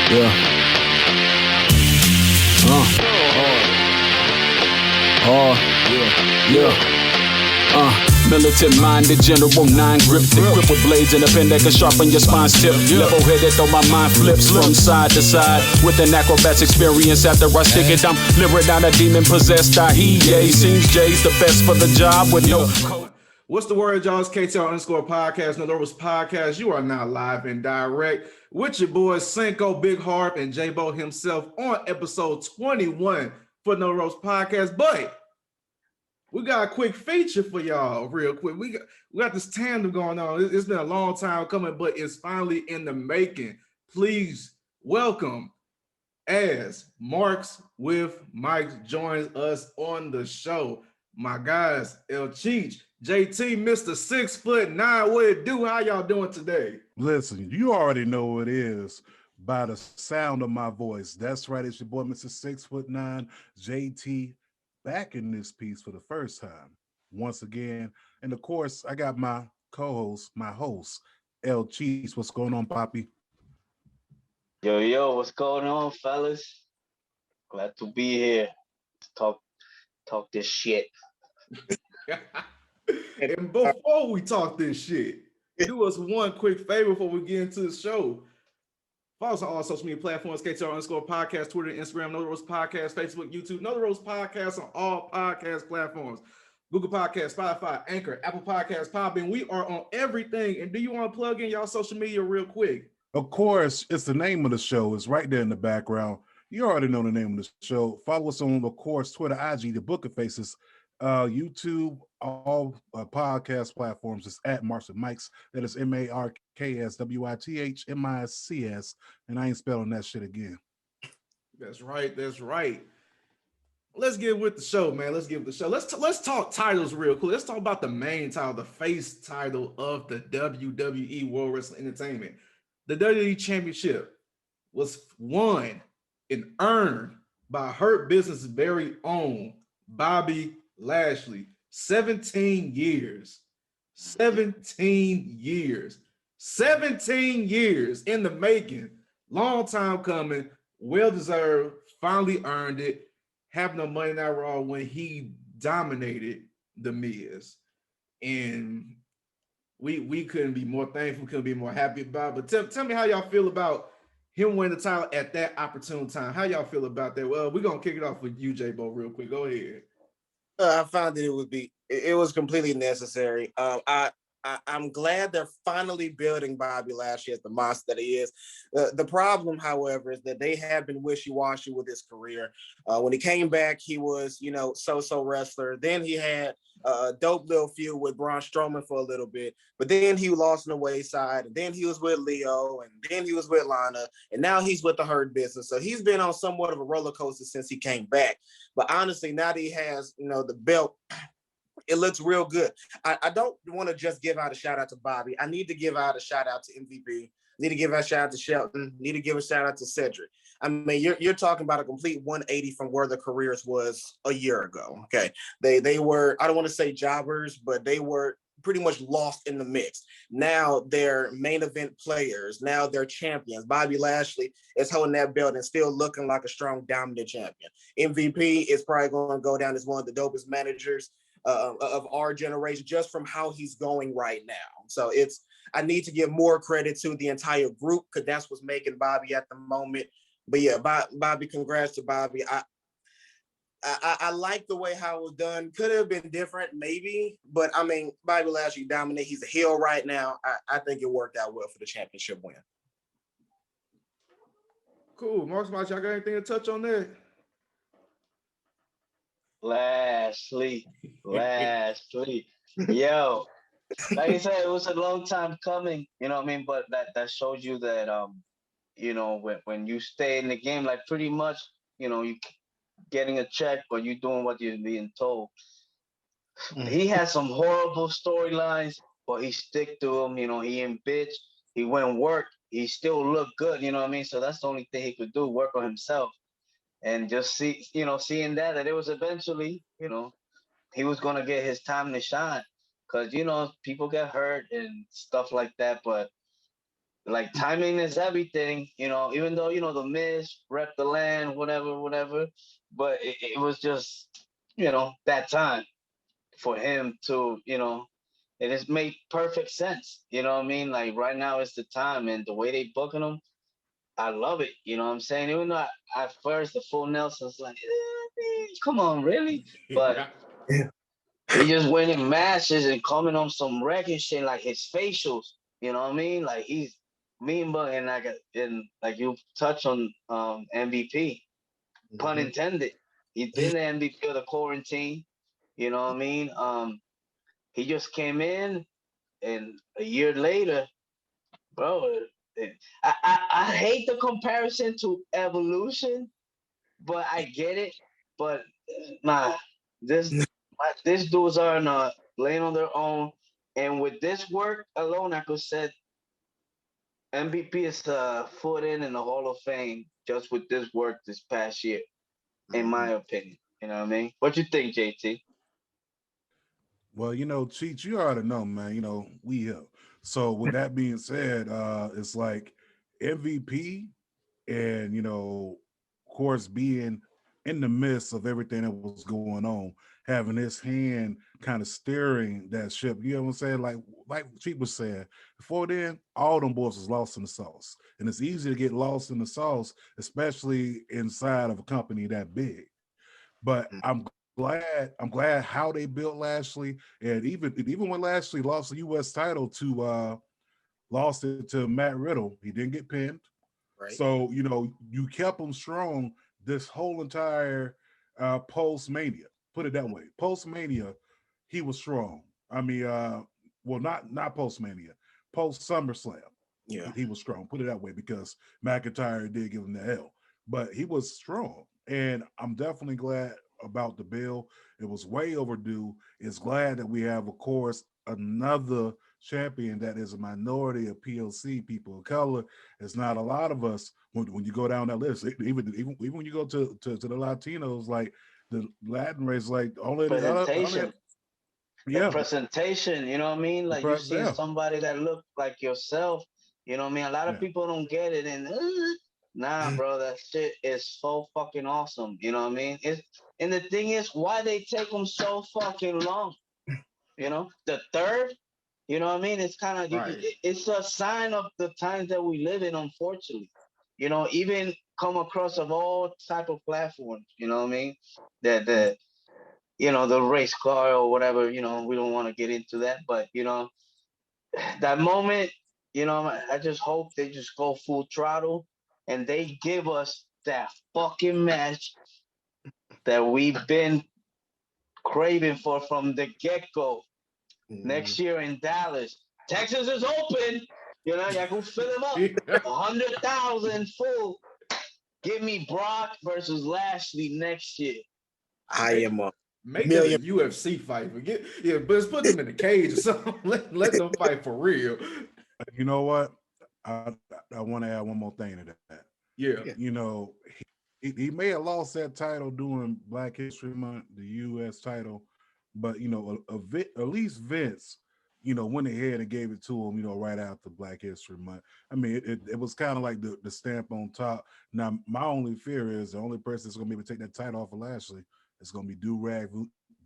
Yeah. Militant-minded general, 9 gripped, equipped with blades and a pen that can sharpen your spine's tip. Level-headed, though my mind flips from side to side. With an acrobat's experience, after I stick it, I'm luring down a demon-possessed Ahiye. Seems Jay's the best for the job with no... What's the word, y'all? It's KTR _podcast, No Lords Podcast. You are now live and direct with your boys Cinko, Big Harv, and J-Bo himself on episode 21 for No Lords Podcast. But we got a quick feature for y'all real quick. We got this tandem going on. It's been a long time coming, but it's finally in the making. Please welcome, as Marks with Mike joins us on the show, my guys, El Cheech, JT, Mr. 6'9". What it do? How y'all doing today? Listen, you already know what it is by the sound of my voice. That's right. It's your boy, Mr. 6'9", JT, back in this piece for the first time once again. And of course, I got my co-host, my host, El Cheese. What's going on, Poppy? Yo, what's going on, fellas? Glad to be here to talk this shit. And before we talk this shit, do us one quick favor before we get into the show. Follow us on all social media platforms, KTR _podcast, Twitter, Instagram, No Lords Podcast, Facebook, YouTube, No Lords Podcast on all podcast platforms. Google Podcasts, Spotify, Anchor, Apple Podcasts, Podbean. We are on everything. And do you want to plug in y'all social media real quick? Of course, it's the name of the show. It's right there in the background. You already know the name of the show. Follow us on, of course, Twitter, IG, the Book of Faces, YouTube, all podcast platforms. It's at Marks and Mikes. That is MarksWITHMICS. And I ain't spelling that shit again. That's right. Let's get with the show, man. Let's talk titles real quick. Let's talk about the main title, the face title of the WWE World Wrestling Entertainment. The WWE Championship was won and earned by Hurt Business's very own Bobby Lashley. 17 years in the making. Long time coming, well deserved, finally earned it. Happened on Monday Night Raw when he dominated The Miz. And we couldn't be more thankful, couldn't be more happy about it. But tell me how y'all feel about him winning the title at that opportune time. How y'all feel about that? Well, we're going to kick it off with you, J-Bo, real quick. Go ahead. I found that it was completely necessary. I'm glad they're finally building Bobby Lashley as the monster that he is. The problem, however, is that they have been wishy-washy with his career. When he came back, he was, so-so wrestler. Then he had a dope little feud with Braun Strowman for a little bit, but then he lost on the wayside, and then he was with Leo, and then he was with Lana, and now he's with the Hurt Business. So he's been on somewhat of a roller coaster since he came back. But honestly, now that he has, the belt, it looks real good. I don't want to just give out a shout out to Bobby. I need to give out a shout out to MVP. Need to give out a shout out to Shelton. Need to give a shout out to Cedric. I mean, you're talking about a complete 180 from where the careers was a year ago. Okay, they were, I don't want to say jobbers, but they were pretty much lost in the mix. Now they're main event players. Now they're champions. Bobby Lashley is holding that belt and still looking like a strong, dominant champion. MVP is probably going to go down as one of the dopest managers of our generation, just from how he's going right now. So I need to give more credit to the entire group, because that's what's making Bobby at the moment. But yeah, Bobby, congrats to Bobby. I like the way how it was done. Could have been different, maybe, but I mean, Bobby Lashley dominate. He's a heel right now. I think it worked out well for the championship win. Cool. Marks, y'all got anything to touch on that? Lashley. Yo, like I said, it was a long time coming, you know what I mean? But that shows you that, when you stay in the game, like pretty much, you getting a check, but you doing what you're being told. He had some horrible storylines, but he stick to them. He ain't bitch. He went work. He still looked good. You know what I mean? So that's the only thing he could do, work on himself. And just seeing that it was eventually, he was going to get his time to shine. Because, people get hurt and stuff like that. But like timing is everything, even though, the Miz rep the land, whatever, but it was just, that time for him to, it has made perfect sense. You know what I mean? Like right now is the time, and the way they booking him, I love it. You know what I'm saying? Even though at first the full Nelson's like, come on, really? But he just went in matches and coming on some wrecking shit, like his facials. You know what I mean? Like he's mean, but and like you touch on MVP, pun intended. He's been the MVP of the quarantine. You know what I mean? He just came in, and a year later, bro. I hate the comparison to Evolution, but I get it. But nah, these dudes are not laying on their own, and with this work alone, I could say MVP is foot in the Hall of Fame just with this work this past year, in my opinion. You know what I mean? What you think, JT? Well, Cheech, you already know, man. We here. So with that being said, it's like MVP and of course, being in the midst of everything that was going on, having his hand kind of steering that ship. You know what I'm saying? Like Cheech was saying, before then, all them boys was lost in the sauce. And it's easy to get lost in the sauce, especially inside of a company that big. But I'm glad how they built Lashley, and even when Lashley lost the U.S. title lost it to Matt Riddle, he didn't get pinned. Right. So you kept him strong this whole entire post Mania. Put it that way. Post Mania, he was strong. I mean, well, not post Mania, post SummerSlam. Yeah, he was strong. Put it that way, because McIntyre did give him the L, but he was strong, and I'm definitely glad about the bill. It was way overdue. It's glad that we have, of course, another champion that is a minority of POC, people of color. It's not a lot of us when you go down that list. Even when you go to the Latinos, like the Latin race, like only presentation. The presentation, you know what I mean? Like you see somebody that look like yourself, you know what I mean? A lot of people don't get it, and nah, bro, that shit is so fucking awesome. You know what I mean? And the thing is, why they take them so fucking long? The third, you know what I mean? It's kind of it's a sign of the times that we live in, unfortunately. Even come across of all type of platforms. You know what I mean? The race car or whatever. We don't want to get into that, but that moment. I just hope they just go full throttle and they give us that fucking match that we've been craving for from the get-go. Next year in Dallas. Texas is open. Y'all can fill them up. 100,000 full. Give me Brock versus Lashley next year. I am a Make that a UFC fight. But let's put them in the cage or something. Let them fight for real. You know what? I want to add one more thing to that. Yeah. He may have lost that title during Black History Month, the U.S. title, but at least Vince, went ahead and gave it to him, right after Black History Month. I mean, it was kind of like the stamp on top. Now, my only fear is the only person that's going to be able to take that title off of Lashley is going to be Do-Rag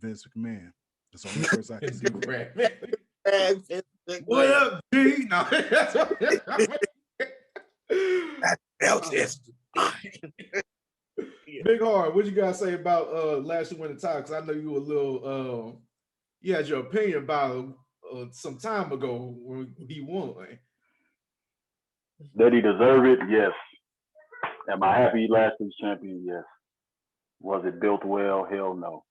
Vince McMahon. That's the only person I can see. What up, G? No, that's what Big Harv, what you guys say about Lashley winning the title? Because I know you were a little you had your opinion about some time ago when he won. Did he deserve it? Yes. Am I happy he lasted champion? Yes. Was it built well? Hell no.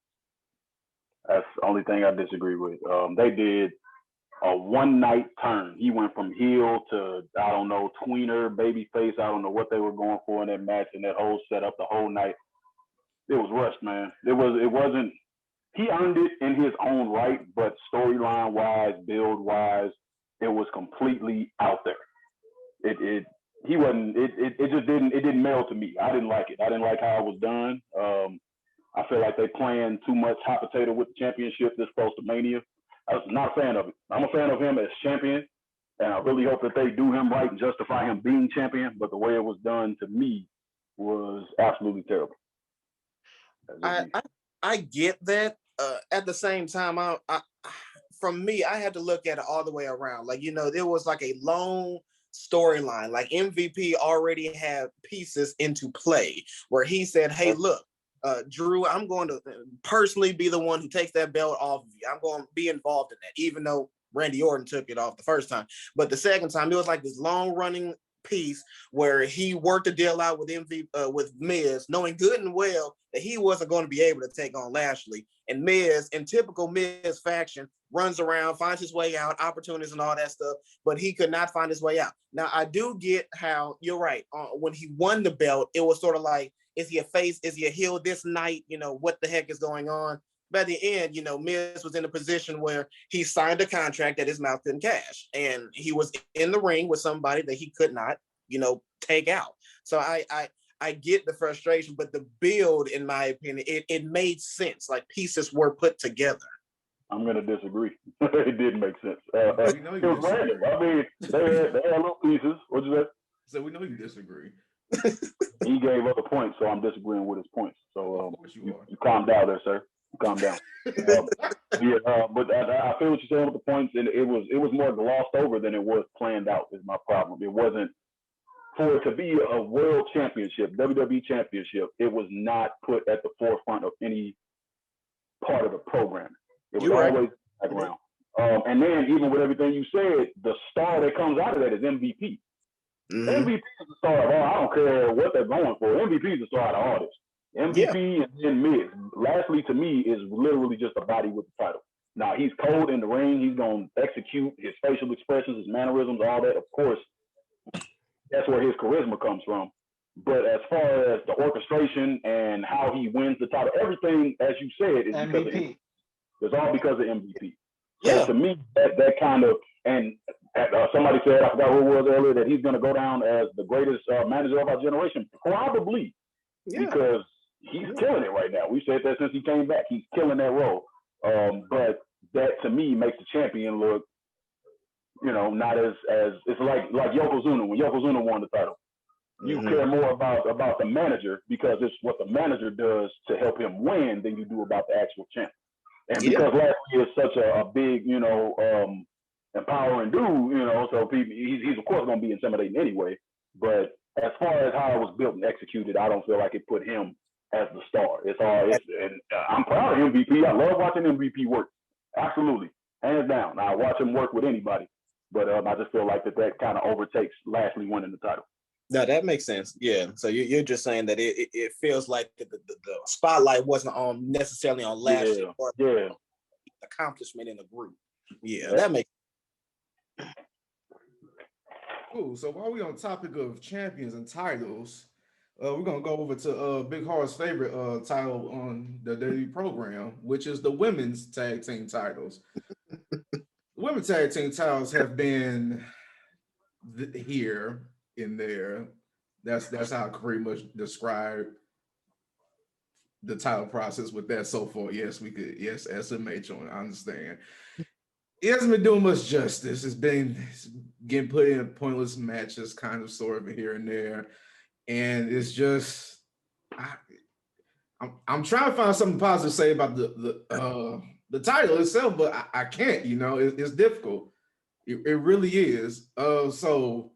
That's the only thing I disagree with. They did a one-night turn. He went from heel to, I don't know, tweener, babyface. I don't know what they were going for in that match and that whole setup the whole night. It was rushed, man. It wasn't. He earned it in his own right, but storyline-wise, build-wise, it was completely out there. It just didn't meld to me. I didn't like it. I didn't like how it was done. I feel like they playing too much hot potato with the championship this close to Mania. I was not a fan of it. I'm a fan of him as champion, And I really hope that they do him right and justify him being champion. But the way it was done to me was absolutely terrible. I get that. At the same time, from me, I had to look at it all the way around. Like, you know, there was like a long storyline. Like MVP already had pieces into play where he said, hey, look, Drew, I'm going to personally be the one who takes that belt off of you. I'm going to be involved in that, even though Randy Orton took it off the first time. But the second time, it was like this long running piece where he worked a deal out with with Miz, knowing good and well that he wasn't going to be able to take on Lashley. And Miz, in typical Miz fashion, runs around, finds his way out, opportunities and all that stuff, but he could not find his way out. Now, I do get how you're right. When he won the belt, it was sort of like, is he a face? Is he a heel this night? You know, what the heck is going on? By the end, you know, Miz was in a position where he signed a contract that his mouth couldn't cash. And he was in the ring with somebody that he could not, you know, take out. So I get the frustration, but the build, in my opinion, it made sense. Like pieces were put together. I'm going to disagree. It did make sense. It was random. I mean, they had little pieces. What'd you say? So we know you disagree. He gave other points, so I'm disagreeing with his points. So you calm down there, sir. Calm down. But I feel what you're saying with the points, and it was more glossed over than it was planned out. Is my problem. It wasn't for it to be a world championship, WWE championship. It was not put at the forefront of any part of the program. It was always background. And then even with everything you said, the star that comes out of that is MVP. Mm-hmm. MVP is the star of all. I don't care what they're going for. MVP is the star of all this. MVP and then Miz. Lashley, to me, is literally just a body with the title. Now, he's cold in the ring. He's going to execute his facial expressions, his mannerisms, all that. Of course, that's where his charisma comes from. But as far as the orchestration and how he wins the title, everything, as you said, is MVP. Because of him. It's all because of MVP. So to me, that kind of, and somebody said, I forgot who it was earlier, that he's going to go down as the greatest manager of our generation. Probably, because he's killing it right now. We said that since he came back. He's killing that role. But that, to me, makes the champion look, you know, not as it's like Yokozuna. When Yokozuna won the title, you care more about the manager because it's what the manager does to help him win than you do about the actual champ. And because Lashley is such a big, you know, empowering dude, you know, so people, he's of course going to be intimidating anyway. But as far as how it was built and executed, I don't feel like it put him as the star. And I'm proud of MVP. I love watching MVP work. Absolutely, hands down. I watch him work with anybody, but I just feel like that kind of overtakes Lashley winning the title. No, that makes sense. Yeah. So you're just saying that it feels like the spotlight wasn't necessarily on Lashley or accomplishment in the group. Yeah, that makes sense. Cool. So while we're on topic of champions and titles, we're gonna go over to Big Harv's favorite title on the WWE program, which is the women's tag team titles. The women's tag team titles have been here in there. That's how I pretty much describe the title process with that so far. Yes, we could. Yes, SMH on. I understand. It hasn't been doing much justice. It's getting put in pointless matches, kind of, sort of here and there, and it's just I'm trying to find something positive to say about the title itself, but I can't. You know, it's difficult. It really is. So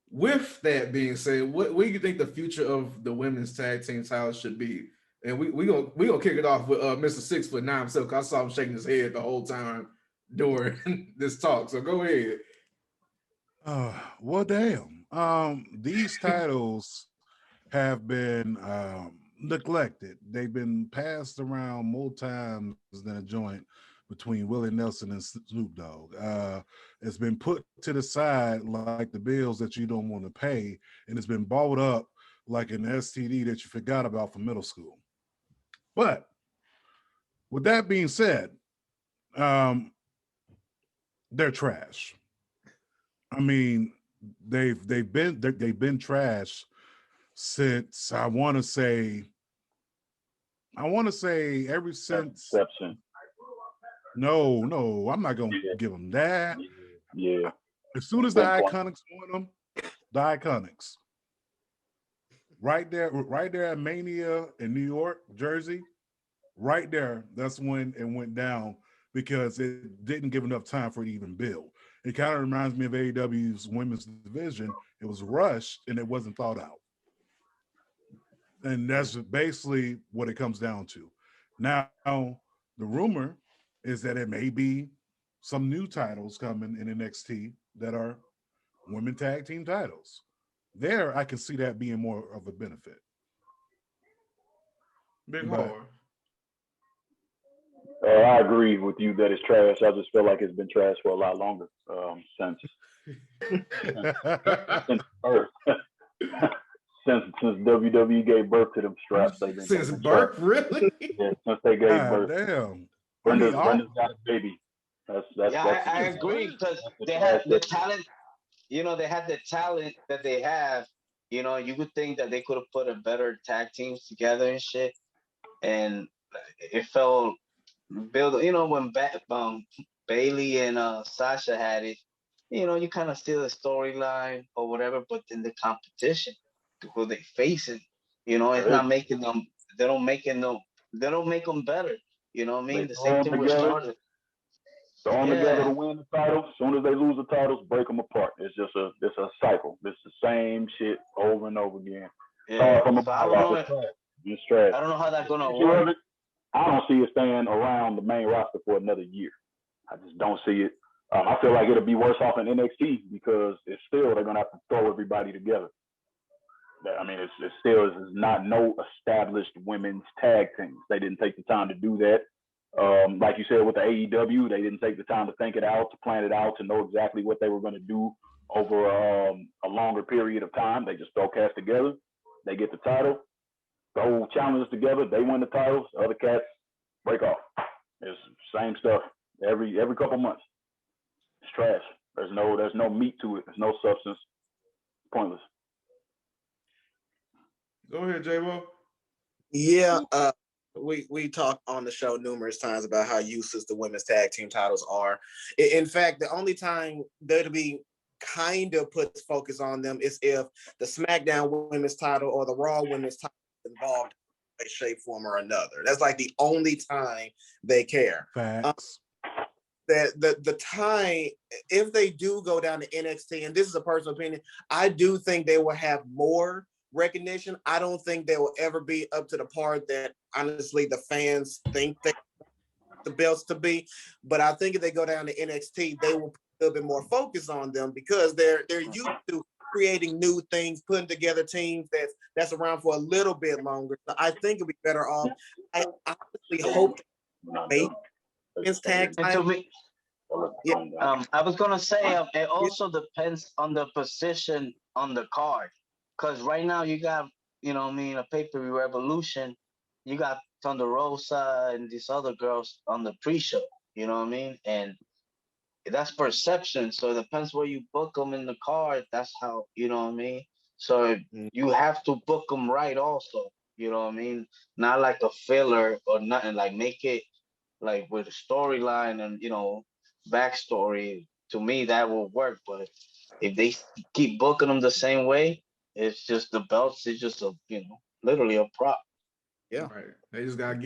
with that being said, what do you think the future of the women's tag team titles should be? And we gonna kick it off with Mr. 6'9" himself. I saw him shaking his head the whole time during this talk. So go ahead. Well, damn. These titles have been neglected. They've been passed around more times than a joint between Willie Nelson and Snoop Dogg. It's been put to the side like the bills that you don't want to pay, and it's been balled up like an STD that you forgot about from middle school. But with that being said, they're trash. I mean, they've been trash since I want to say ever since Inception. No, I'm not gonna give them that. Yeah. As soon as the Iconics won them, the Iconics. Right there at Mania in New York, Jersey, right there, that's when it went down because it didn't give enough time for it to even build. It kind of reminds me of AEW's women's division. It was rushed and it wasn't thought out. And that's basically what it comes down to. Now, the rumor is that it may be some new titles coming in NXT that are women tag team titles. There, I can see that being more of a benefit. Big But- Harv. I agree with you that it's trash. I just feel like it's been trash for a lot longer since birth. since WWE gave birth to them straps. They've been Since birth, really? Yeah, since they gave birth. Damn. Brenda's got a baby. That's I agree because they had the talent. You know, they had the talent that they have. You know, you would think that they could have put a better tag teams together and shit, and it felt build. You know, when Bailey and Sasha had it, you know, you kind of see the storyline or whatever, but then the competition, who they face it, you know, it's not making them. They don't make them better. You know what I mean? The same thing with Charlotte. Throw them together to win the title. As soon as they lose the titles, break them apart. It's a cycle. It's the same shit over and over again. Yeah. From So I don't know how that's gonna work. I don't see it staying around the main roster for another year. I just don't see it. I feel like it'll be worse off in NXT because they're gonna have to throw everybody together. I mean, it's not no established women's tag teams. They didn't take the time to do that. Like you said with the AEW, they didn't take the time to think it out, to plan it out, to know exactly what they were going to do over a longer period of time. They just throw cats together. They get the title, throw challengers together. They win the titles. The other cats break off. It's the same stuff every couple months. It's trash. There's no meat to it. There's no substance. It's pointless. Go ahead, J-Bo. Yeah, we talked on the show numerous times about how useless the women's tag team titles are. In fact, the only time WWE kind of puts focus on them is if the SmackDown women's title or the Raw women's title is involved in a shape, form, or another. That's like the only time they care. Facts. The time, if they do go down to NXT, and this is a personal opinion, I do think they will have more recognition. I don't think they will ever be up to the part that honestly the fans think that the belts to be. But I think if they go down to NXT, they will put a little bit more focus on them because they're used to creating new things, putting together teams that's around for a little bit longer. So I think it'll be better off. I honestly hope they make tag time. I was gonna say it also depends on the position on the card. Because right now you got, you know what I mean, a pay-per-view Revolution. You got Thunder Rosa and these other girls on the pre-show. You know what I mean? And that's perception. So it depends where you book them in the card. That's how, you know what I mean? So you have to book them right also. You know what I mean? Not like a filler or nothing. Like make it like with a storyline and, you know, backstory. To me, that will work. But if they keep booking them the same way, it's just the belts. It's just literally a prop. Yeah, right. They just gotta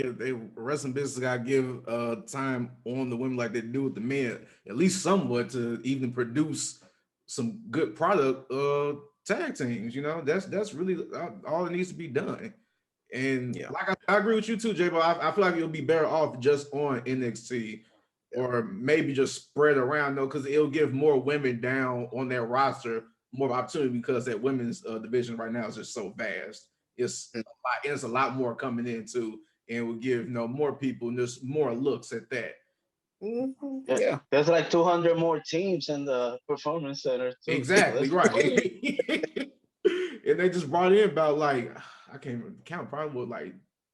wrestling business gotta give time on the women like they do with the men, at least somewhat to even produce some good product tag teams. You know, that's really all that needs to be done. And like I agree with you too, J-Bo. I feel like it'll be better off just on NXT or maybe just spread around though, because it'll give more women down on their roster more opportunity because that women's division right now is just so vast. It's a lot more coming into, and will give more people and just more looks at that. Mm-hmm. Yeah, there's like 200 more teams in the performance center too. Exactly right. And they just brought in about like I can't even count, probably like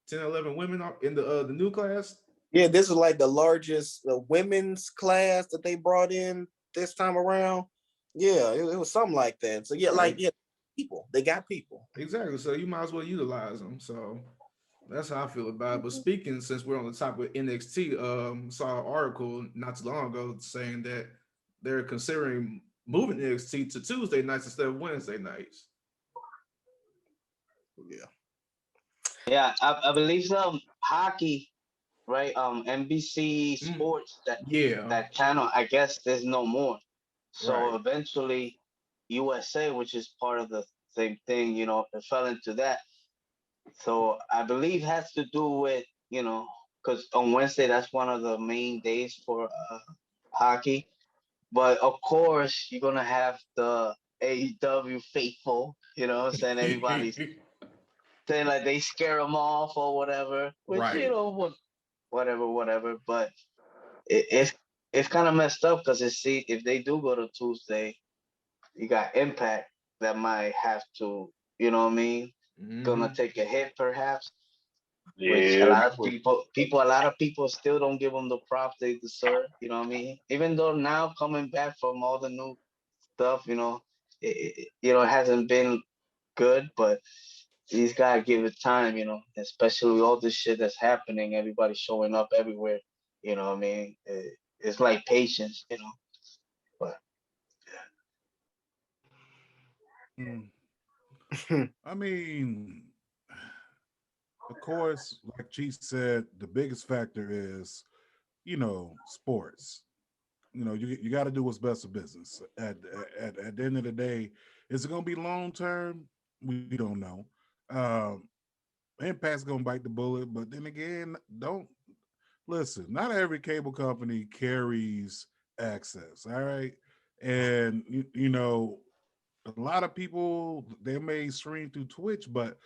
10, 11 women in the new class. Yeah, this is like the largest women's class that they brought in this time around. Yeah, it was something like that. So people. They got people. Exactly. So you might as well utilize them. So that's how I feel about it. But speaking, since we're on the topic of NXT, saw an article not too long ago saying that they're considering moving NXT to Tuesday nights instead of Wednesday nights. Yeah, I believe hockey, right? NBC Sports, that channel, I guess there's no more. So eventually USA, which is part of the same thing, you know, it fell into that. So I believe has to do with, you know, because on Wednesday, that's one of the main days for hockey. But of course, you're going to have the AEW faithful, you know, saying everybody's saying like they scare them off or whatever, which, you know, whatever. But it's kind of messed up because if they do go to Tuesday, you got Impact that might have to, you know what I mean, gonna take a hit perhaps. Which a lot of people still don't give them the props they deserve. You know what I mean? Even though now coming back from all the new stuff, you know, it hasn't been good, but these guys give it time, you know, especially with all this shit that's happening. Everybody showing up everywhere. You know what I mean? It's like patience, you know. But I mean, of course, like Chief said, the biggest factor is, you know, sports. You know, you got to do what's best for business. At the end of the day, is it going to be long term? We don't know. Impact's going to bite the bullet, but then again, don't listen. Not every cable company carries access. All right, and you know, a lot of people, they may stream through Twitch, but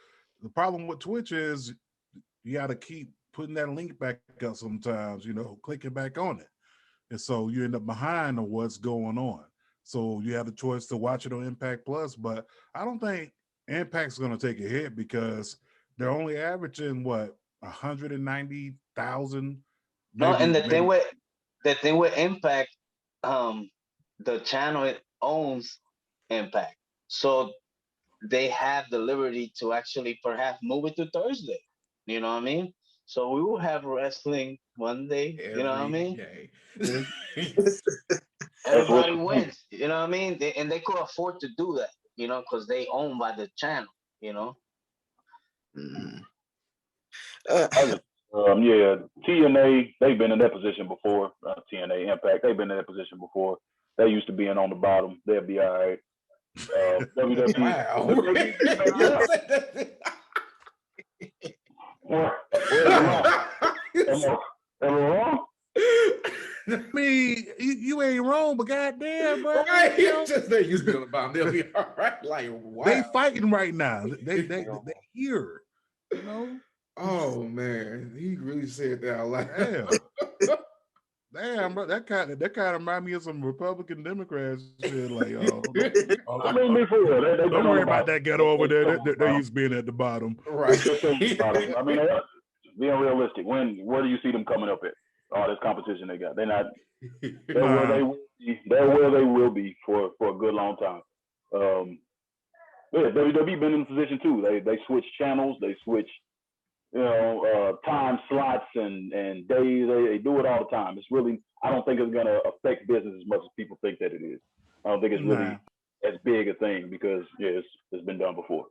the problem with Twitch is you got to keep putting that link back up sometimes, you know, clicking back on it. And so you end up behind on what's going on. So you have the choice to watch it on Impact Plus, but I don't think Impact's going to take a hit because they're only averaging what, 190,000. no, and the thing with Impact, the channel it owns Impact, so they have the liberty to actually perhaps move it to Thursday. You know what I mean? So we will have wrestling Monday. You know what I mean? Everybody wins. You know what I mean? They could afford to do that. You know, because they own by the channel. You know. Yeah, TNA, they've been in that position before. TNA Impact, they've been in that position before. They used to be in on the bottom. They'll be all right. WWE. Am I wrong? I mean, you ain't wrong, but goddamn, bro. Right? Just they used to be on the bottom. They'll be all right. Like, wow. They fighting right now. They here. You know. Oh man, he really said that out loud. Damn, bro. That kind of remind me of some Republican Democrats shit. Like, don't worry about that ghetto over there. They're used to being at the bottom. Right. I mean, being realistic, where do you see them coming up at? All this competition they got. They're not. They're where they will be. They're where they will be for a good long time. WWE been in position too. They switch channels. They switch, time slots and days. They do it all the time. It's really. I don't think it's gonna affect business as much as people think that it is. I don't think it's really as big a thing because it's been done before.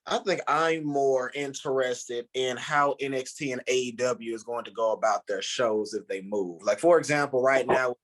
I think I'm more interested in how NXT and AEW is going to go about their shows if they move. Like, for example, right now,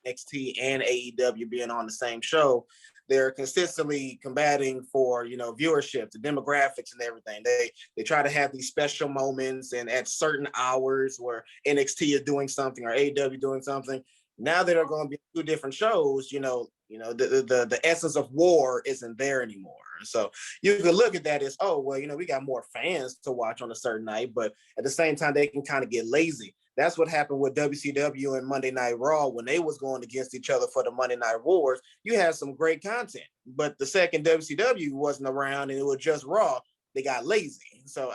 NXT and AEW being on the same show, they're consistently combating for, viewership, the demographics and everything. They try to have these special moments and at certain hours where NXT is doing something or AEW doing something. Now that are going to be two different shows, the essence of war isn't there anymore. So you can look at that as, we got more fans to watch on a certain night, but at the same time, they can kind of get lazy. That's what happened with WCW and Monday Night Raw when they was going against each other for the Monday Night Wars. You had some great content, but the second WCW wasn't around and it was just Raw, they got lazy. So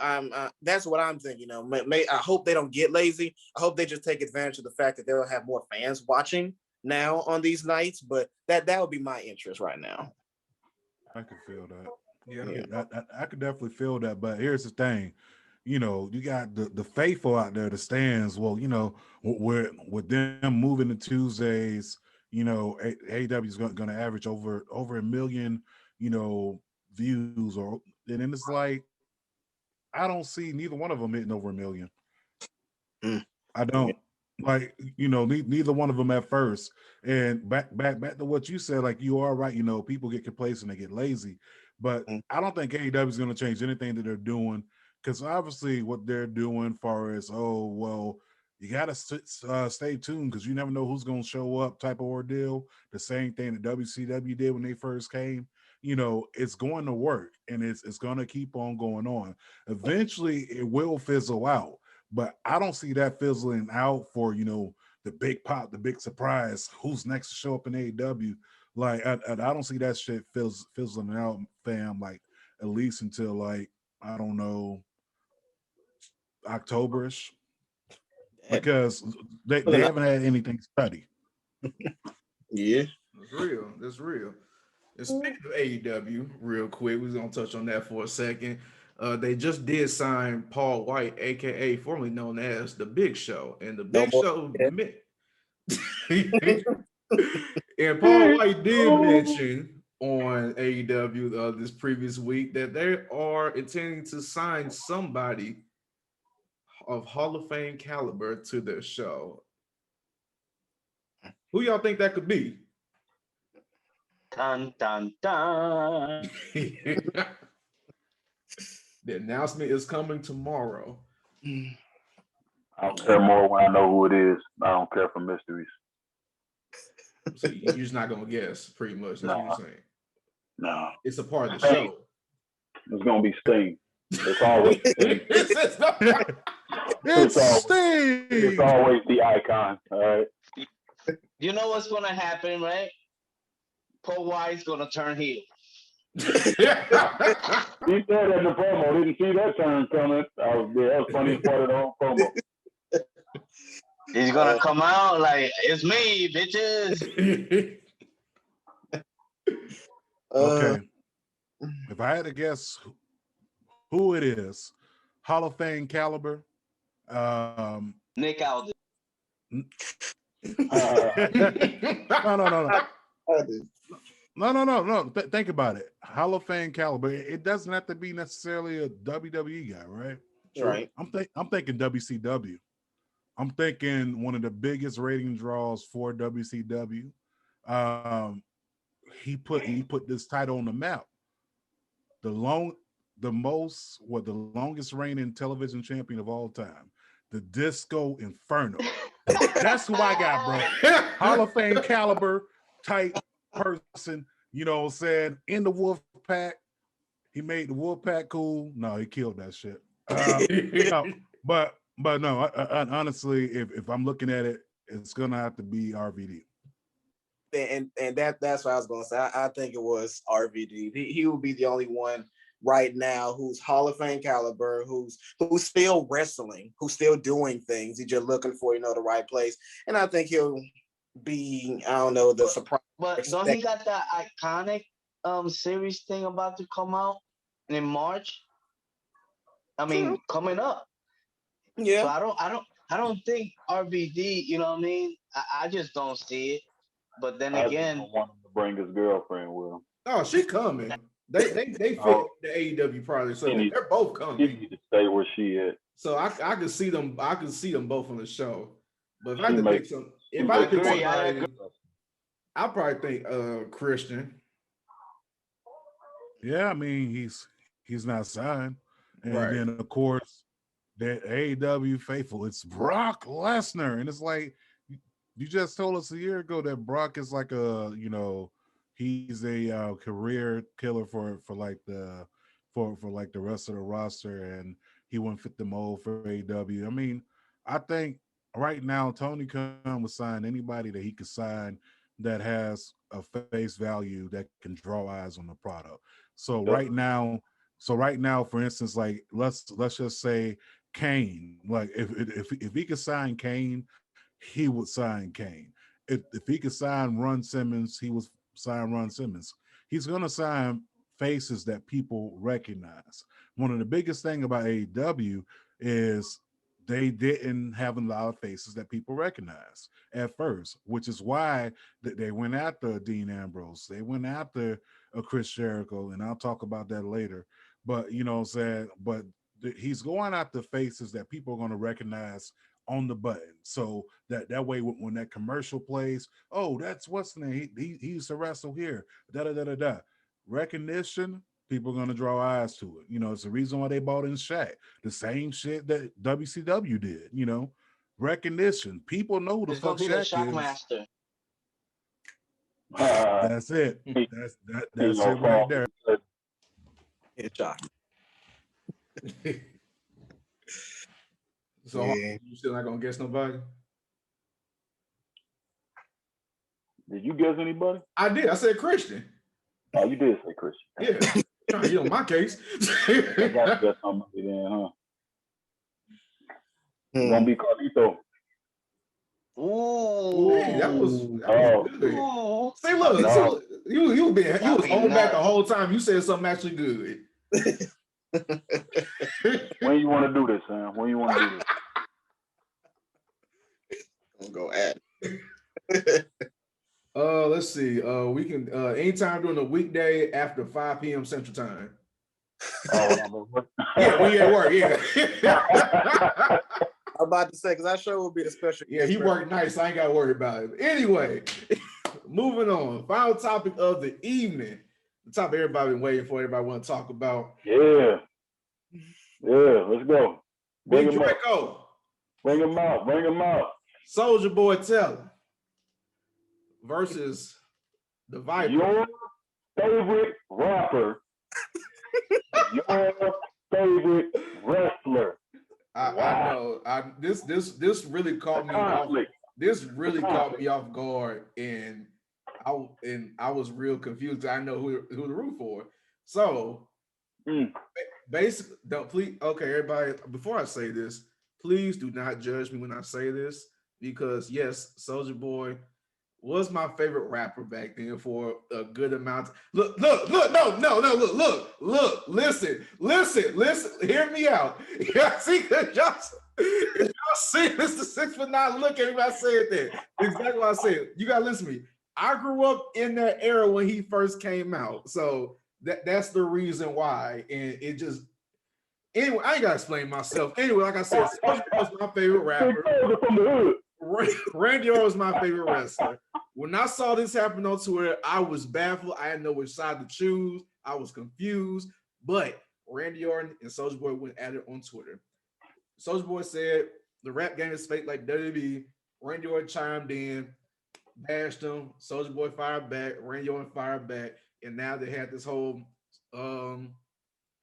that's what I'm thinking. I hope they don't get lazy. I hope they just take advantage of the fact that they'll have more fans watching now on these nights. But that would be my interest right now. I can feel that. Yeah, I could definitely feel that. But here's the thing. You got the faithful out there, the stands. Well, with them moving to Tuesdays, AEW is going to average over a million, views, and then it's like I don't see neither one of them hitting over a million. I don't neither one of them at first. And back to what you said, like you are right. People get complacent, they get lazy, but I don't think AEW is going to change anything that they're doing, because obviously what they're doing, far as you got to stay tuned because you never know who's going to show up type of ordeal. The same thing that WCW did when they first came. It's going to work, and it's going to keep on going on. Eventually, it will fizzle out, but I don't see that fizzling out for the big pop, the big surprise. Who's next to show up in AEW? Like I don't see that shit fizzling out, fam. Like at least until like I don't know, Octoberish, because they haven't had anything steady. Yeah, That's real. And speaking of AEW, real quick, we're gonna touch on that for a second. They just did sign Paul White, aka formerly known as the Big Show, and the Big Show. And Paul White did mention on AEW this previous week that they are intending to sign somebody of Hall of Fame caliber to their show. Who y'all think that could be? Dun, dun, dun. The announcement is coming tomorrow. I don't care more when I know who it is. I don't care for mysteries. So you're just not gonna guess, pretty much. That's what you're saying. No. It's a part of the show. It's gonna be Sting. It's always Sting. It's Sting. It's always the icon. All right. You know what's gonna happen, right? Paul White's gonna turn heel. He said that in the promo. Didn't see that turn coming. That was funny part of the whole promo. He's gonna come out like, "It's me, bitches." Okay. If I had to guess who it is, Hall of Fame caliber. Nick Aldis. No. Think about it. Hall of Fame caliber. It doesn't have to be necessarily a WWE guy, right? Right. I'm thinking WCW. I'm thinking one of the biggest rating draws for WCW. He put this title on the map. The longest reigning television champion of all time, the Disco Inferno. That's who I got, bro. Hall of Fame caliber type person. You know what I'm saying? In the Wolf Pack. He made the Wolf Pack cool. No, he killed that shit. But no, I honestly, if I'm looking at it, it's gonna have to be RVD. And that's what I was gonna say. I think it was RVD. He will be the only one right now who's Hall of Fame caliber, who's still wrestling, who's still doing things. He's just looking for the right place. And I think he'll be, I don't know, the surprise. But don't he got that iconic series thing about to come out in March? I mean, coming up. Yeah. So I don't think RVD, you know what I mean? I just don't see it. But then again, I want him to bring his girlfriend with him. Oh, she coming. They fit the AEW product, so they're both coming. She need to stay where she is. So I can see them. I can see them both on the show. But if I had to pick some, if I could pick somebody, I'd probably think Christian. Yeah, I mean he's not signed, and Right. then of course that AEW faithful, it's Brock Lesnar, and it's like you just told us a year ago that Brock is like he's a career killer for like the rest of the roster, and he wouldn't fit the mold for AEW. I mean, I think right now Tony Khan would sign anybody that he could sign that has a face value that can draw eyes on the product. So right now, for instance, like let's just say Kane. Like if he could sign Kane, he would sign Kane. If he could sign Ron Simmons, he would sign Ron Simmons. He's gonna sign faces that people recognize. One of the biggest thing about AEW is they didn't have a lot of faces that people recognize at first, which is why they went after Dean Ambrose. They went after a Chris Jericho, and I'll talk about that later. But you know what I'm saying? But he's going after faces that people are going to recognize on the button. So that way, when that commercial plays, oh, that's what's the name? He used to wrestle here. Da da da da da. Recognition. People are going to draw eyes to it. You know, it's the reason why they bought in Shaq. The same shit that WCW did, you know. Recognition. People know who the It's fuck gonna be the Shaq is. Shockmaster. That's it. That's it right there. It's shocking. So Yeah. you still not gonna guess nobody? Did you guess anybody? I did. I said Christian. Oh, you did say Christian. Yeah. Trying to get on my case. I got to guess somebody then, huh? It's Hmm. gonna be Carlito. Ooh. Hey, that was good. Ooh. See, look, No. you was holding back the nuts. whole time. You said something actually good. When you want to do this, Sam? When you want to do this? I'm gonna go at Let's see. We can anytime during the weekday after 5 p.m. Central Time. Oh, Yeah, we at work. Yeah. I'm about to say, because I sure will be the special. Yeah, he worked nice. I ain't got to worry about it. Anyway, moving on. Final topic of the evening. The topic everybody been waiting for. Everybody want to talk about. Yeah, let's go. Big Bring him up. Draco. Bring him out. Bring him out. Soulja Boy Teller versus the Viper. Your favorite rapper. Your favorite wrestler. I know. This really caught me off. This really caught me off guard, and I was real confused. I know who to root for. So basically, everybody. Before I say this, please do not judge me when I say this, because yes, Soulja Boy was my favorite rapper back then for a good amount. Look, listen, hear me out. Y'all see Mr. 6'9" look at me, I said that. Exactly what I said. You gotta listen to me. I grew up in that era when he first came out. So that's the reason why. And it just anyway, I ain't gotta explain myself. Anyway, like I said, Soulja was my favorite rapper. From the hood. Randy Orton was my favorite wrestler. When I saw this happen on Twitter, I was baffled. I didn't know which side to choose. I was confused. But Randy Orton and Soulja Boy went at it on Twitter. Soulja Boy said the rap game is fake like WWE. Randy Orton chimed in, bashed him. Soulja Boy fired back. Randy Orton fired back. And now they had this whole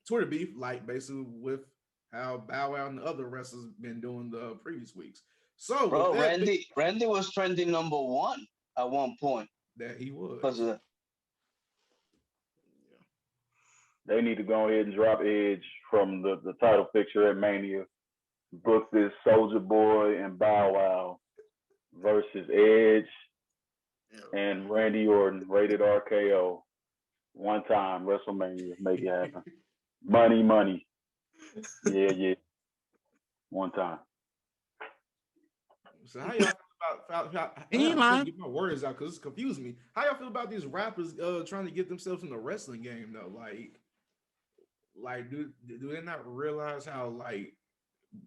Twitter beef, like basically with how Bow Wow and the other wrestlers been doing the previous weeks. So, bro, Randy was trending #1 at one point. That he was. They need to go ahead and drop Edge from the title picture at Mania. Book this Soulja Boy and Bow Wow versus Edge and Randy Orton, rated RKO. One time, WrestleMania, make it happen. Money. Yeah. One time. So how y'all feel about I get my words out because it's confusing me. How y'all feel about these rappers trying to get themselves in the wrestling game though? Like do they not realize how like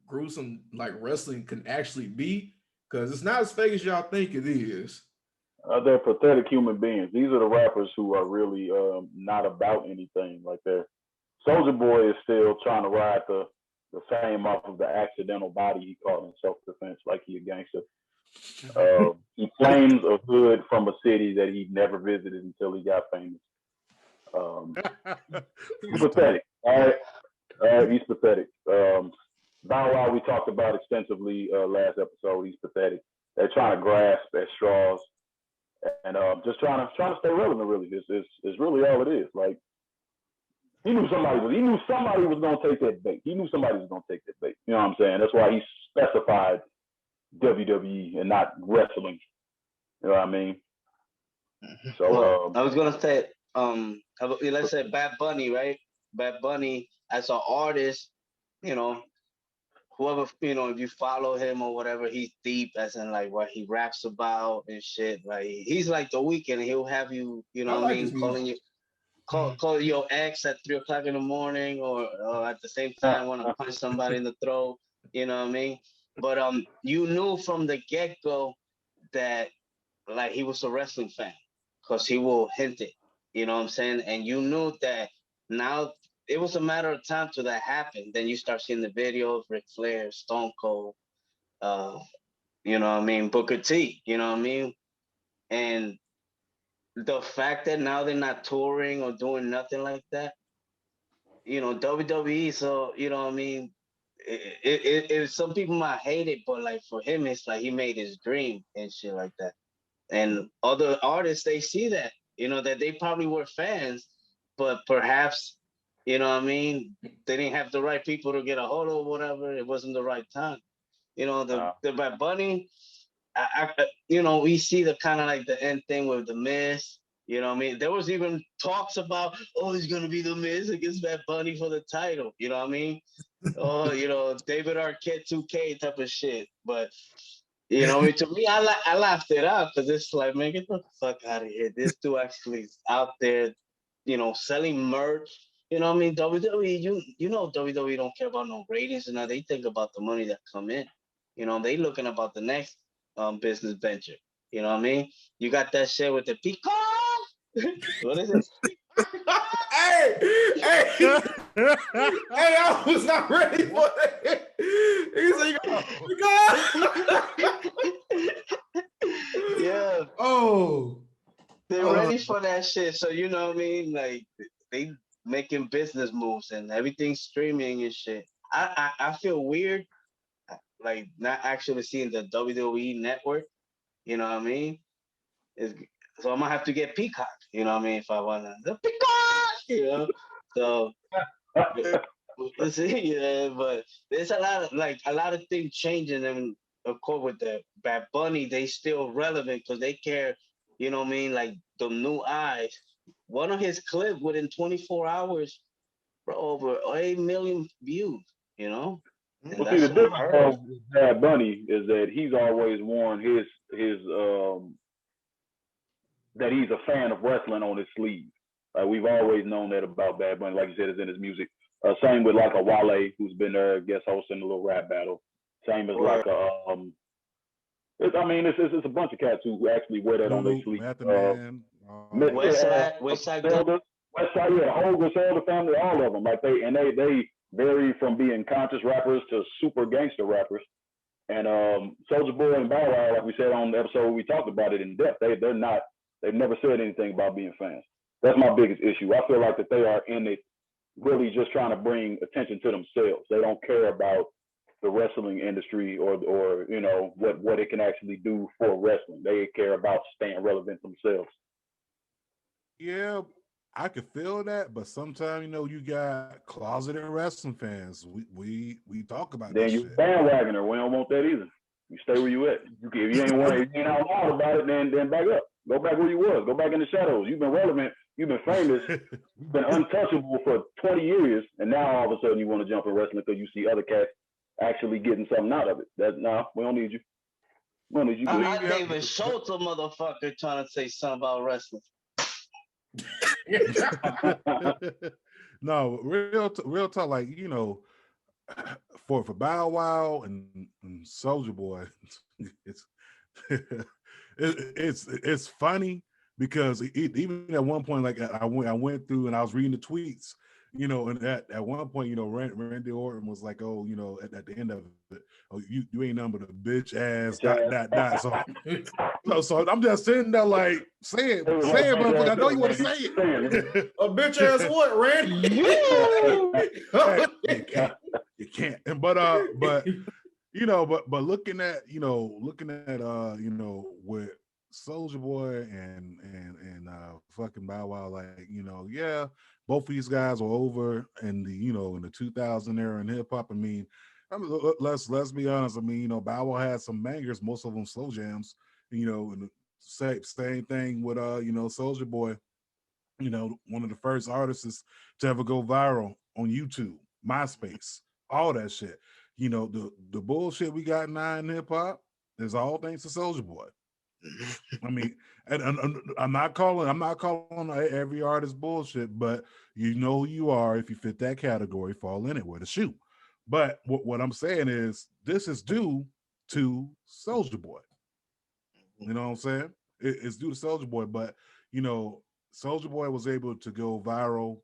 gruesome like wrestling can actually be? Because it's not as fake as y'all think it is. They're pathetic human beings. These are the rappers who are really not about anything. Like Soulja Boy is still trying to ride the fame off of the accidental body he caught in self-defense, like he a gangster. He claims a hood from a city that he never visited until he got famous. He's pathetic. All right, he's pathetic. Bow Wow we talked about extensively last episode. He's pathetic. They're trying to grasp at straws and just trying to stay relevant. Really, it's really all it is. Like he knew somebody was gonna take that bait. He knew somebody was gonna take that bait. You know what I'm saying? That's why he specified WWE and not wrestling. You know what I mean? So I was gonna say, let's say Bad Bunny, right? Bad Bunny as an artist, you know, whoever, if you follow him or whatever, he's deep as in like what he raps about and shit. Like he's like The Weeknd. He'll have you, I like his calling music. call your ex at 3 o'clock in the morning, or at the same time want to punch somebody in the throat. You know what I mean? But you knew from the get go that like he was a wrestling fan because he will hint it. You know what I'm saying? And you knew that now it was a matter of time till that happened. Then you start seeing the videos, Ric Flair, Stone Cold, uh, you know what I mean, Booker T, you know what I mean? And the fact that now they're not touring or doing nothing like that, WWE, so you know what I mean, some people might hate it, but like for him it's like he made his dream and shit like that. And other artists, they see that, that they probably were fans, but perhaps, you know what I mean, they didn't have the right people to get a hold of, whatever. It wasn't the right time. The Bad Bunny, we see the kind of like the end thing with the Miz. You know what I mean? There was even talks about, oh, he's gonna be the Miz against Bad Bunny for the title. You know what I mean? Oh, David Arquette 2K type of shit. But to me, I laughed it out because it's like, man, get the fuck out of here. This dude actually is out there, selling merch. You know what I mean? WWE, WWE don't care about no ratings, and they think about the money that come in. They looking about the next business venture. You know what I mean? You got that shit with the peacock. What is it? Hey, I was not ready for that. Yeah. Oh. They're ready for that shit. So you know what I mean? Like they making business moves and everything's streaming and shit. I feel weird, like not actually seeing the WWE network. You know what I mean? So I'm gonna have to get Peacock. You know what I mean? If I want the Peacock, So let's see. Yeah, but there's a lot of things changing, and of course with the Bad Bunny, they still relevant because they care. You know what I mean? Like the new eyes. One of his clips within 24 hours, bro, over 8 million views. And Well, see, the difference with Bad Bunny is that he's always worn his that he's a fan of wrestling on his sleeve. We've always known that about Bad Bunny, like you said, it's in his music. Same with like a Wale, who's been there, guest hosting a little rap battle. Same as like a it's a bunch of cats who actually wear that on their sleeve. Westside, yeah, Hogan, Griselda family, all of them. Like they vary from being conscious rappers to super gangster rappers. And Soulja Boy and Bow Wow, like we said on the episode, we talked about it in depth. They've never said anything about being fans. That's my biggest issue. I feel like that they are in it really just trying to bring attention to themselves. They don't care about the wrestling industry or what it can actually do for wrestling. They care about staying relevant themselves. Yeah, I could feel that, but sometimes you got closeted wrestling fans. We talk about that. Then you bandwagoner. We don't want that either. You stay where you at. If you ain't out loud about it, then back up. Go back where you was. Go back in the shadows. You've been relevant. You've been famous. You've been untouchable for 20 years, and now all of a sudden you want to jump in wrestling because you see other cats actually getting something out of it. We don't need you. We don't need you. I'm David Schultz, a motherfucker, trying to say something about wrestling. No, real talk. Like for Bow Wow and Soulja Boy, it's funny because even at one point, like I went through and I was reading the tweets, and at one point, Randy Orton was like, oh, at the end of it, oh, you ain't nothing but a bitch ass ... So I'm just sitting there like saying, motherfucker, I know you want to say it. A bitch ass what, Randy? You can't. But looking at with Soulja Boy and fucking Bow Wow, like, yeah, both of these guys were over in the in the 2000 era in hip hop. I mean, let's be honest. I mean, Bow Wow had some bangers, most of them slow jams. And the same thing with Soulja Boy. One of the first artists to ever go viral on YouTube, MySpace, all that shit. you know, the bullshit we got now in hip hop is all thanks to Soulja Boy. I mean, and I'm not calling every artist bullshit, but you know who you are if you fit that category, fall in it with a shoe. But what I'm saying is this is due to Soulja Boy. You know what I'm saying? It's due to Soulja Boy, but you know, Soulja Boy was able to go viral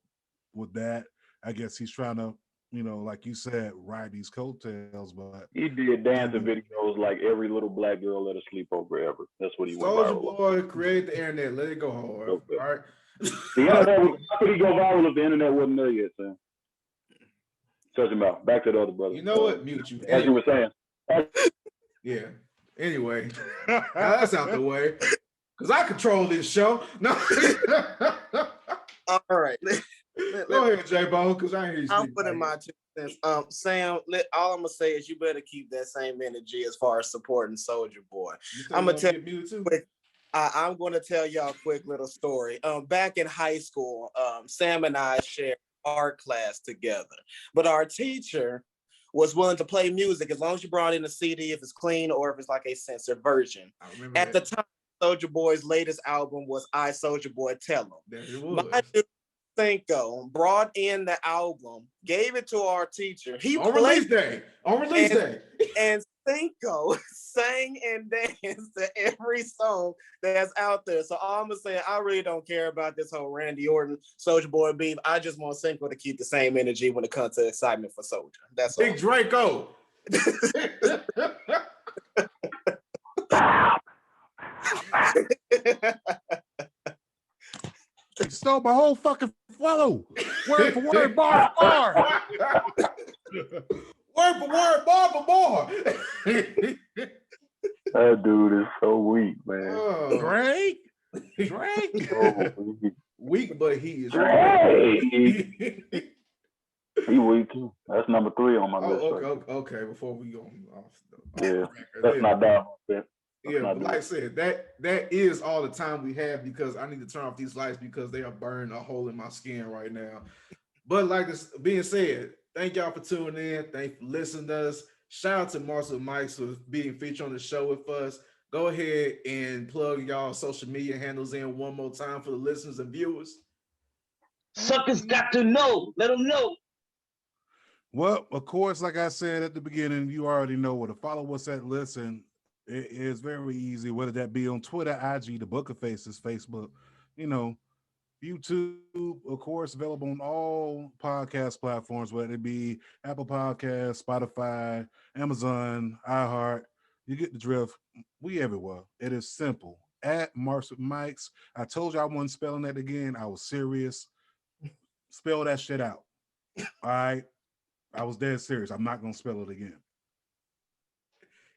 with that. I guess he's trying to, you know, like you said, ride these coattails, but he did dancing videos like every little black girl at a sleepover ever. That's what he went viral. Soulja Boy created the internet. Let it go hard. Okay. All right. The internet how could he go viral if the internet wasn't there yet, Sam? Shut him out. Back to the other brother. You know what? Mute you. As you were saying. Yeah. Anyway, now that's out the way. Because I control this show. No. All right. Go ahead, J-Bo, because I ain't hear you I'm putting my 2 cents. Sam, all I'm gonna say is you better keep that same energy as far as supporting Soulja Boy. I'm gonna tell you quick. I'm going to tell y'all a quick little story. Back in high school, Sam and I shared art class together, but our teacher was willing to play music as long as you brought in a CD, if it's clean or if it's like a censored version. At the time, Soulja Boy's latest album was I, Soulja Boy, Tell 'Em. There it was. My dude, Cinko, brought in the album, gave it to our teacher. He on played release day. And Cinko sang and danced to every song that's out there. So all I'm gonna say, I really don't care about this whole Randy Orton, Soulja Boy beef. I just want Cinko to keep the same energy when it comes to excitement for Soulja. That's all. Big Draco. He stole my whole fucking flow. Word for word, bar for bar. Word for word, bar for bar. That dude is so weak, man. Oh, Drake. So weak. weak, but he is. Drake. He weak too. That's number 3 on my list. Okay. Before we go off, Yeah, that's not down. Yeah, but like I said, that is all the time we have because I need to turn off these lights because they are burning a hole in my skin right now. But like this being said, thank y'all for tuning in. Thank you for listening to us. Shout out to Marcel Mikes for being featured on the show with us. Go ahead and plug y'all social media handles in one more time for the listeners and viewers. Suckers got to know. Let them know. Well, of course, like I said at the beginning, you already know where to follow us at. Listen, it is very easy, whether that be on Twitter, IG, the Book of Faces, Facebook, you know, YouTube, of course, available on all podcast platforms, whether it be Apple Podcasts, Spotify, Amazon, iHeart. You get the drift. We everywhere. It is simple. At Marcel Mikes. I told you I wasn't spelling that again. I was serious. Spell that shit out. All right. I was dead serious. I'm not going to spell it again.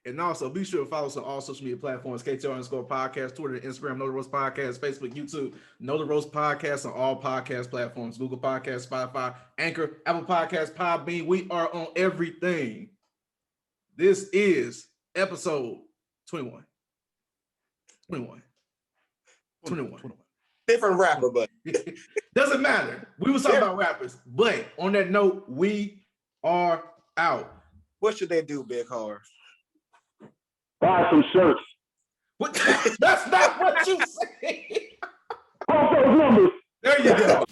And also, be sure to follow us on all social media platforms, KTR_podcast, Twitter, Instagram, Know the Roast Podcast, Facebook, YouTube, Know the Roast Podcast on all podcast platforms, Google Podcasts, Spotify, Anchor, Apple Podcasts, Podbean. We are on everything. This is episode 21. Different rapper, but doesn't matter. We was talking about rappers. But on that note, we are out. What should they do, Big Harv? Buy some shirts. What? That's not what you said. Pump those numbers. There you go.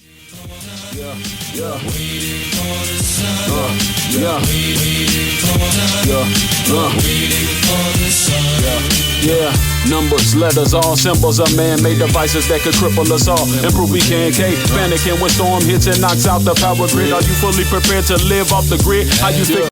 Yeah, numbers, letters, all symbols of man-made devices that could cripple us all. Improve we can panicking when storm hits and knocks out the power grid. Are you fully prepared to live off the grid? How you think?